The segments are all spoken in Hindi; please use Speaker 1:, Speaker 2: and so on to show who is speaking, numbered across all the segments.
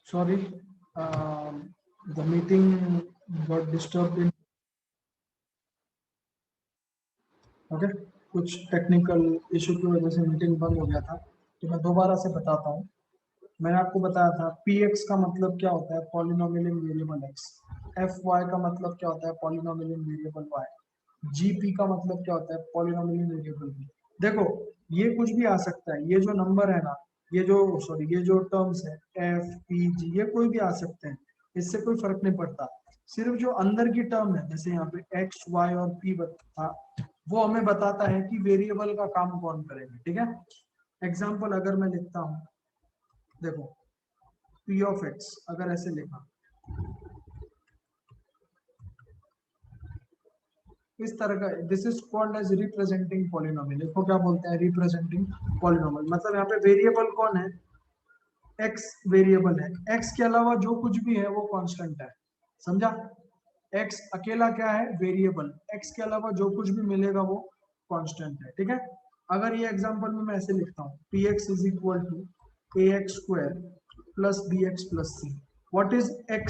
Speaker 1: sorry, the meeting got disturbed in okay कुछ टेक्निकल इशू की वजह से मीटिंग बंद हो गया था। तो मैं दोबारा से बताता हूँ। मैंने आपको बताया था px का मतलब क्या होता है, पॉलिनोमियल इन वेरिएबल x। fy का मतलब क्या होता है, पॉलिनोमियल इन वेरिएबल y। gp का मतलब क्या होता है, पॉलिनोमियल इन वेरिएबल v। देखो ये कुछ भी आ सकता है, ये जो नंबर है ना, ये जो सॉरी ये जो टर्म्स है f p g, ये कोई भी आ सकते हैं, इससे कोई फर्क नहीं पड़ता। सिर्फ जो अंदर की टर्म है, जैसे यहाँ पे x y और p था, वो हमें बताता है कि वेरिएबल का काम कौन करेगा। ठीक है, एग्जाम्पल अगर मैं लिखता हूँ, देखो p ऑफ x अगर ऐसे लिखा इस तरह का, this is called as representing polynomial. इसको क्या बोलते हैं, रिप्रेजेंटिंग पॉलिनोमियल। मतलब यहाँ पे वेरिएबल कौन है, x वेरिएबल है, x के अलावा जो कुछ भी है वो कांस्टेंट है। समझा, x अकेला क्या है, वेरिएबल, x के अलावा जो कुछ भी मिलेगा वो कांस्टेंट है। ठीक है, अगर ये एग्जांपल में मैं ऐसे लिखता हूँ px is equal to ax square plus bx plus c। What is x,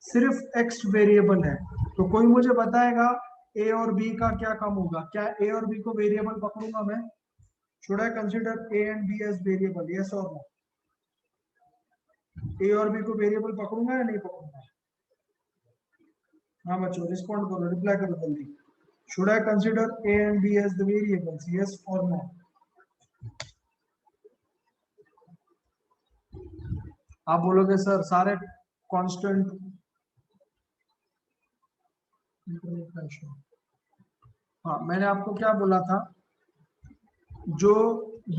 Speaker 1: सिर्फ x वेरिएबल है, तो कोई मुझे बताएगा a और b का क्या काम होगा, क्या a और b को वेरिएबल पकड़ूंगा मैं, should I consider a and b as variable, yes और नो, a और b को वेरिएबल पकड़ूंगा या नहीं पकड़ूंगा। हाँ बच्चों रिस्पॉन्ड करो, रिप्लाई करो जल्दी। Should I consider a and b as the variables, yes और नो। आप बोलोगे सर सारे कांस्टेंट, हाँ मैंने आपको क्या बोला था, जो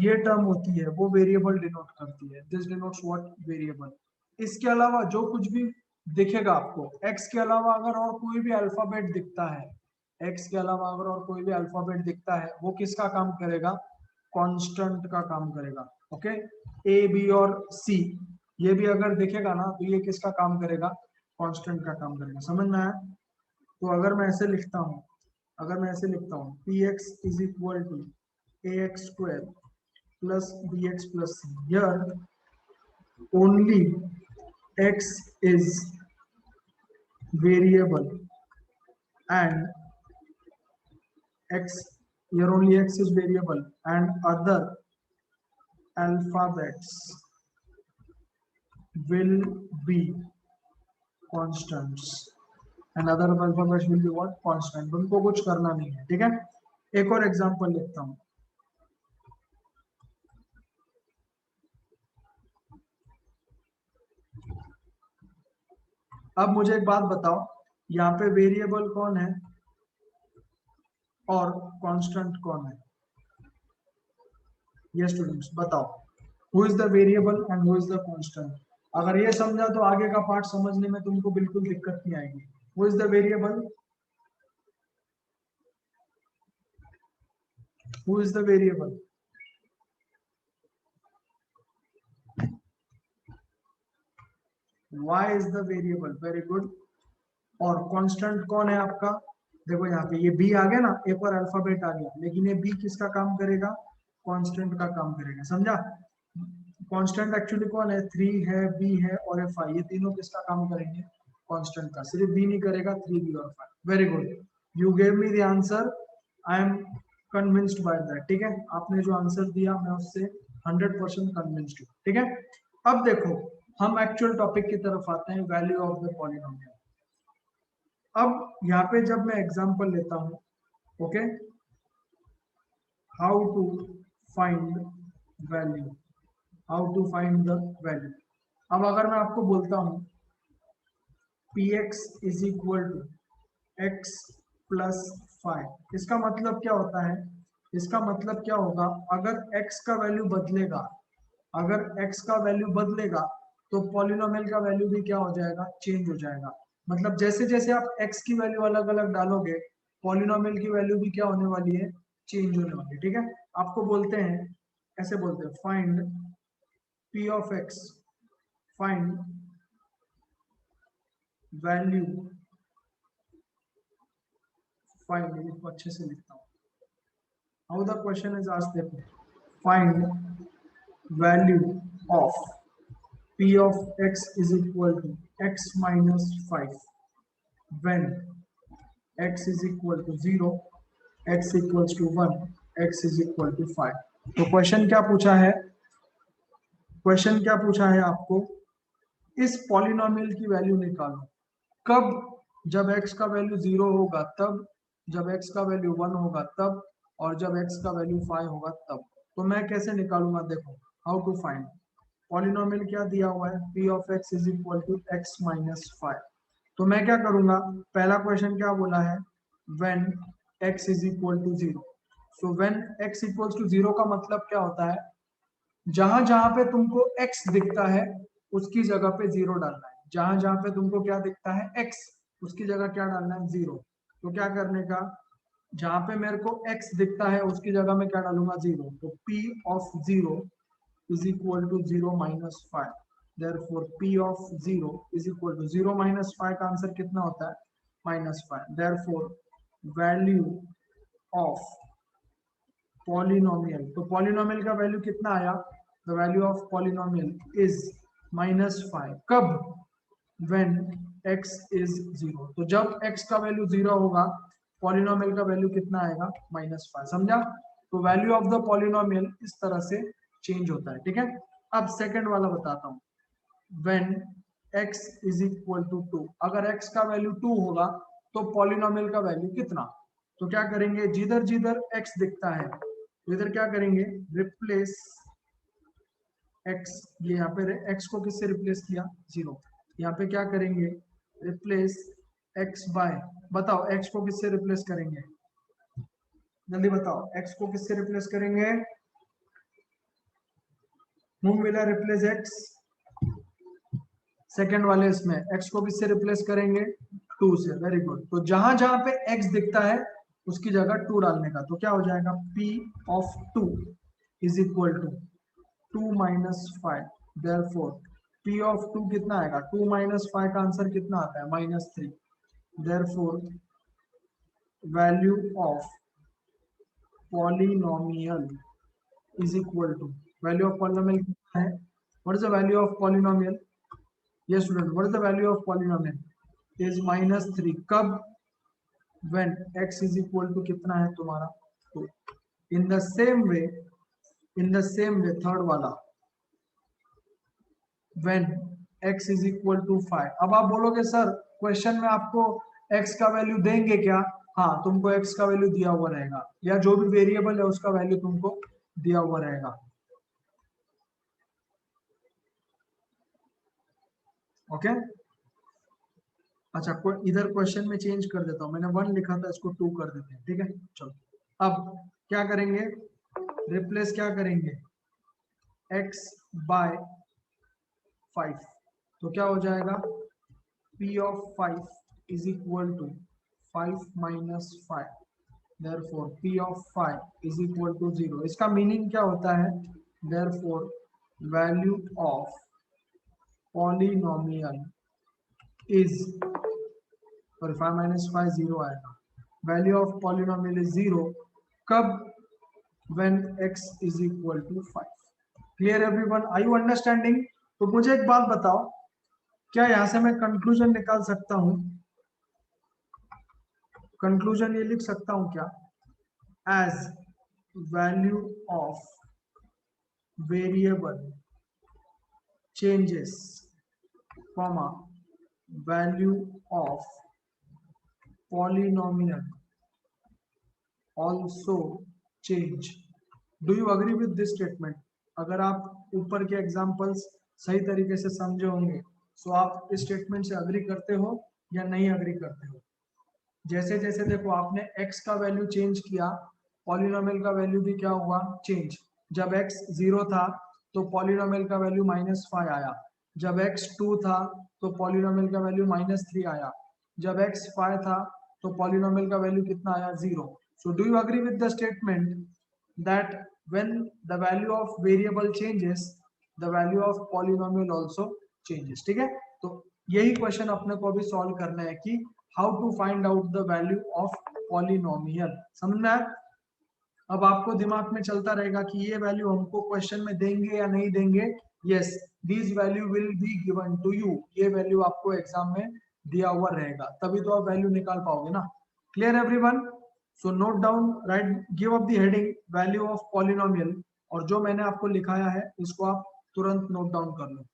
Speaker 1: ये टर्म होती है वो वेरिएबल डिनोट करती है, दिस डिनोट्स व्हाट, वेरिएबल। इसके अलावा जो कुछ भी दिखेगा आपको, x के अलावा अगर और कोई भी अल्फाबेट दिखता है, x के अलावा अगर और कोई भी अल्फाबेट दिखता है, वो किसका काम करेगा, कांस्टेंट का काम करेगा। ओके, a b और c ये भी अगर दिखेगा ना, तो ये किसका काम करेगा, कांस्टेंट का काम करेगा। समझ में आया। तो अगर मैं ऐसे लिखता हूँ, अगर मैं ऐसे लिखता हूँ px is equal to ax square plus bx plus c, here only x is variable and x, here only x is variable and other alphabets will be constants and other alphabets will be what, constant। उनको कुछ करना नहीं है। ठीक है, एक और एग्जांपल लिखता हूँ, अब मुझे एक बात बताओ, यहाँ पे वेरिएबल कौन है और कांस्टेंट कौन है, ये स्टूडेंट्स बताओ, who is the variable and who is the constant. अगर ये समझा तो आगे का पार्ट समझने में तुमको बिल्कुल दिक्कत नहीं आएगी। Who is the variable, who is the variable, y is the variable, very good. और कांस्टेंट कौन है आपका, देखो यहाँ पे ये b आ गया ना, a पर अल्फाबेट आ गया, लेकिन ये b किसका काम करेगा, कांस्टेंट का काम करेगा। समझा, कांस्टेंट एक्चुअली कौन है, 3 है, b है और ये 5, ये तीनों किसका काम करेंगे, कांस्टेंट का। सिर्फ b नहीं करेगा, 3 b और 5। Very good, you gave me the answer, I am convinced by that. ठीक है, आपने जो आंसर दिया मैं उससे 100% कन्विंस्ड हूँ। ठीक है, अब देखो हम एक्चुअल टॉपिक की तरफ आते हैं, वैल्यू ऑफ द पॉलिनोमियल। अब यहाँ पे जब मैं एग्जांपल लेता हूँ, okay, how to find value, how to find the value. अब अगर मैं आपको बोलता हूँ px is equal to x plus 5, इसका मतलब क्या होता है, इसका मतलब क्या होगा, अगर x का वैल्यू बदलेगा, अगर x का वैल्यू बदलेगा तो पॉलिनोमियल का वैल्यू भी क्या हो जाएगा, चेंज हो जाएगा। मतलब जैसे जैसे आप x की वैल्यू अलग अलग डालोगे, पॉलिनोमियल की वैल्यू भी क्या होने वाली है, चेंज होने वाली है। ठीक है, आपको बोलते हैं, ऐसे बोलते हैं, find p of x, find value, find, इसको अच्छे से लिखता हूँ, how the question is asked, देखो, find value of P of x is equal to x minus 5 when x is equal to 0, x equals to 1, x is equal to 5। तो क्वेश्चन क्या पूछा है, क्वेश्चन क्या पूछा है आपको, इस पॉलिनोमियल की वैल्यू निकालो कब, जब x का वैल्यू 0 होगा तब, जब x का वैल्यू 1 होगा तब, और जब x का वैल्यू 5 होगा तब। तो मैं कैसे निकालूंगा, देखो हाउ टू फाइंड पॉलिनोमियल क्या दिया हुआ है, p of x is equal to x minus 5। तो मैं क्या करूंगा, पहला क्वेश्चन क्या बोला है, when x is equal to 0। So when x equals to 0 का मतलब क्या होता है, जहां जहां पे तुमको x दिखता है उसकी जगह पे 0 डालना है, जहां जहां पे तुमको क्या दिखता है x, उसकी जगह क्या डालना है 0। तो क्या करने का, जहां पे मेरे को x दिखता है उसकी जगह में क्या डालूंगा 0। तो p of 0 is equal to 0 minus 5, therefore p of 0 is equal to 0 minus 5 का आंसर कितना होता है -5। therefore value of polynomial, तो polynomial का वैल्यू कितना आया, the value of polynomial is -5 कब, when x is 0। तो जब x का वैल्यू 0 होगा पॉलिनोमियल का वैल्यू कितना आएगा -5, समझा। तो वैल्यू ऑफ द पॉलिनोमियल इस तरह से चेंज होता है, ठीक है। अब सेकंड वाला बताता हूं, when x is equal to 2, अगर x का वैल्यू 2 होगा तो पॉलिनोमियल का वैल्यू कितना। तो क्या करेंगे, जिधर जिधर x दिखता है इधर क्या करेंगे, रिप्लेस x, ये यहाँ पे x को किससे रिप्लेस किया 0, यहाँ पे क्या करेंगे रिप्लेस x बाय, बताओ x को किससे रिप्लेस करेंगे, जल्दी बताओ x को किससे रिप्लेस करेंगे, whom will I replace x, second वाले इसमें x को किससे रिप्लेस करेंगे 2 से, वेरी गुड। तो जहां जहां पे x दिखता है उसकी जगह 2 डालने का, तो क्या हो जाएगा p of 2 is equal to 2 minus 5, therefore p of 2 कितना आएगा, 2 माइनस 5 का आंसर कितना आता है -3, therefore value of polynomial is equal to, value of polynomial कितना है, what is the value of polynomial, yes student, what is the value of polynomial is -3 कब, when x is equal to कितना है तुम्हारा 2। in the same way third वाला, when x is equal to 5। अब आप बोलोगे सर क्वेश्चन में आपको x का वैल्यू देंगे क्या, हाँ तुमको x का वैल्यू दिया हुआ रहेगा, या जो भी वेरिएबल है उसका वैल्यू तुमको दिया हुआ रहेगा, ओके। अच्छा इधर क्वेश्चन में चेंज कर देता हूँ, मैंने 1 लिखा था इसको 2 कर देते हैं, ठीक है। चलो अब क्या करेंगे, रिप्लेस क्या करेंगे x बाय 5, तो क्या हो जाएगा p of 5 is equal to 5 minus 5, therefore p of 5 is equal to 0। इसका मीनिंग क्या होता है, therefore value of polynomial is, और 5 माइनस 5 0 आएगा, वैल्यू ऑफ पॉलिनोमियल इज 0 कब, when x is equal to 5। clear everyone, are you understanding। तो मुझे एक बात बताओ, क्या यहां से मैं कंक्लूजन निकाल सकता हूं, कंक्लूजन ये लिख सकता हूं क्या, as value of variable changes comma value of polynomial also change। do you agree with this statement। अगर आप ऊपर के एग्जांपल्स सही तरीके से समझे होंगे तो आप इस स्टेटमेंट से अग्री करते हो या नहीं अग्री करते हो। जैसे जैसे देखो आपने x का वैल्यू चेंज किया, पॉलिनोमियल का वैल्यू भी क्या हुआ चेंज। जब x 0 था तो पॉलिनोमियल का वैल्यू -5 आया, जब x 2 था तो पॉलिनोमियल का वैल्यू -3 आया, जब x 5 था तो पॉलिनोमियल का वैल्यू कितना आया 0। So do you agree with the statement that when the value of variable changes, the value of polynomial also changes। ठीक है, तो यही क्वेश्चन अपने को भी सॉल्व करना है कि how to find out the value of polynomial। समझ में आया। अब आपको दिमाग में चलता रहेगा कि ये वैल्यू हमको क्वेश्चन में देंगे या नहीं देंगे, yes this value will be given to you, ये वैल्यू आपको एग्जाम में दिया हुआ रहेगा, तभी तो आप वैल्यू निकाल पाओगे ना। Clear everyone? So note down, right, give up the heading value of polynomial, और जो मैंने आपको लिखाया है इसको आप तुरंत नोट डाउन कर लो।